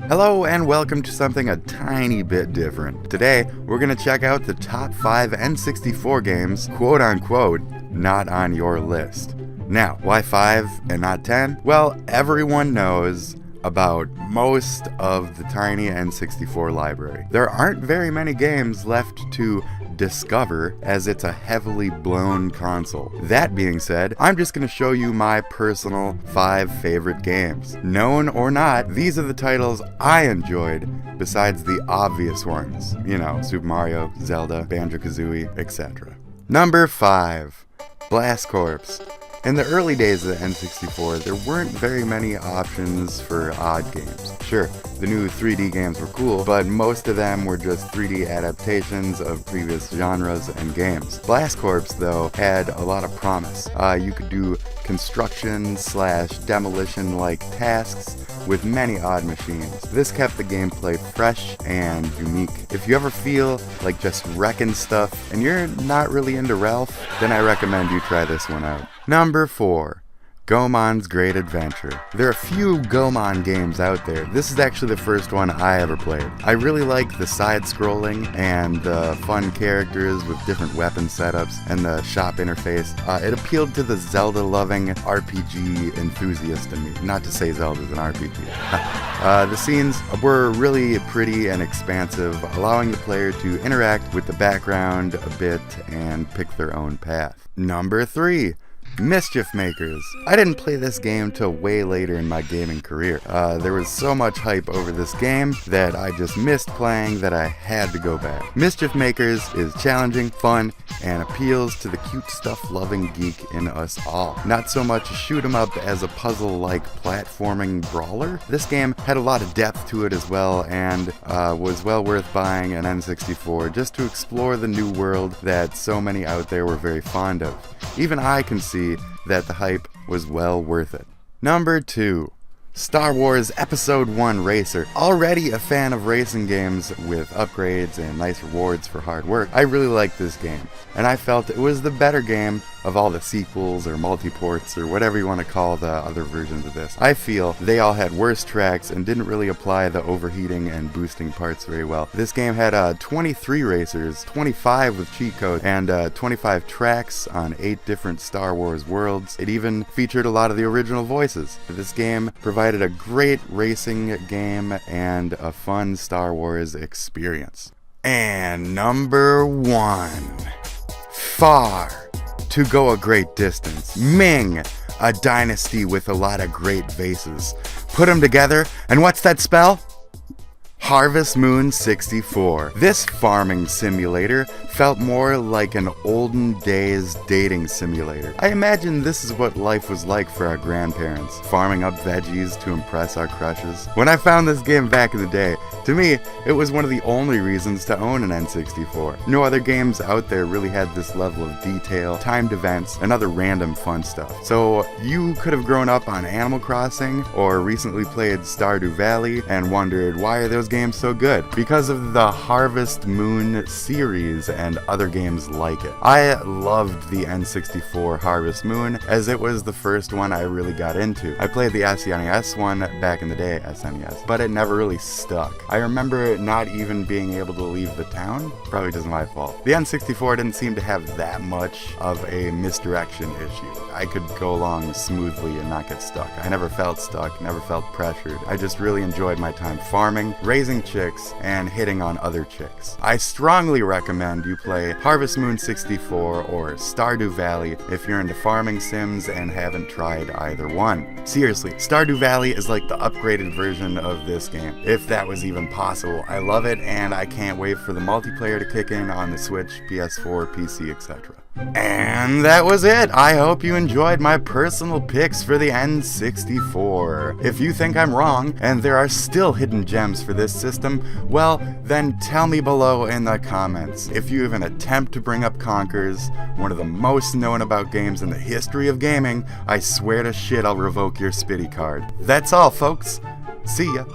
Hello and welcome to something a tiny bit different. Today, we're going to check out the top 5 N64 games, quote unquote, not on your list. Now, why 5 and not 10? Well, everyone knows about most of the tiny N64 library. There aren't very many games left to discover as it's a heavily blown console. That being said, I'm just going to show you my personal 5 favorite games. Known or not, these are the titles I enjoyed besides the obvious ones. You know, Super Mario, Zelda, Banjo-Kazooie, etc. Number 5. Blast Corps. In the early days of the N64, there weren't very many options for odd games. Sure, the new 3D games were cool, but most of them were just 3D adaptations of previous genres and games. Blast Corps, though, had a lot of promise. You could do construction/demolition-like tasks with many odd machines. This kept the gameplay fresh and unique. If you ever feel like just wrecking stuff and you're not really into Ralph, then I recommend you try this one out. Number 4. Goemon's Great Adventure. There are a few Goemon games out there. This is actually the first one I ever played. I really like the side-scrolling and the fun characters with different weapon setups and the shop interface. It appealed to the Zelda-loving RPG enthusiast in me. Not to say Zelda's an RPG. The scenes were really pretty and expansive, allowing the player to interact with the background a bit and pick their own path. Number 3. Mischief Makers. I didn't play this game till way later in my gaming career. There was so much hype over this game that I just missed playing that I had to go back. Mischief Makers is challenging, fun, and appeals to the cute stuff-loving geek in us all. Not so much a shoot-'em-up as a puzzle-like platforming brawler. This game had a lot of depth to it as well and was well worth buying an N64 just to explore the new world that so many out there were very fond of. Even I can see that the hype was well worth it. Number 2. Star Wars Episode 1 Racer. Already a fan of racing games with upgrades and nice rewards for hard work, I really liked this game, and I felt it was the better game of all the sequels or multiports or whatever you want to call the other versions of this. I feel they all had worse tracks and didn't really apply the overheating and boosting parts very well. This game had 23 racers, 25 with cheat codes, and 25 tracks on 8 different Star Wars worlds. It even featured a lot of the original voices. This game provided a great racing game and a fun Star Wars experience. And number 1. Far to go a great distance. Ming, a dynasty with a lot of great vases. Put them together, and what's that spell? Harvest Moon 64. This farming simulator felt more like an olden days dating simulator. I imagine this is what life was like for our grandparents, farming up veggies to impress our crushes. When I found this game back in the day, to me, it was one of the only reasons to own an N64. No other games out there really had this level of detail, timed events, and other random fun stuff. So you could have grown up on Animal Crossing or recently played Stardew Valley and wondered, why are those games so good? Because of the Harvest Moon series and other games like it. I loved the N64 Harvest Moon as it was the first one I really got into. I played the SNES one back in the day, SNES, but it never really stuck. I remember not even being able to leave the town. Probably just my fault. The N64 didn't seem to have that much of a misdirection issue. I could go along smoothly and not get stuck. I never felt stuck, never felt pressured. I just really enjoyed my time farming, raising chicks, and hitting on other chicks. I strongly recommend you play Harvest Moon 64 or Stardew Valley if you're into farming sims and haven't tried either one. Seriously, Stardew Valley is like the upgraded version of this game, if that was even possible. I love it, and I can't wait for the multiplayer to kick in on the Switch, PS4, PC, etc. And that was it. I hope you enjoyed my personal picks for the N64. If you think I'm wrong, and there are still hidden gems for this system, well, then tell me below in the comments. If you even attempt to bring up Conkers, one of the most known about games in the history of gaming, I swear to shit I'll revoke your Spitty card. That's all, folks. See ya.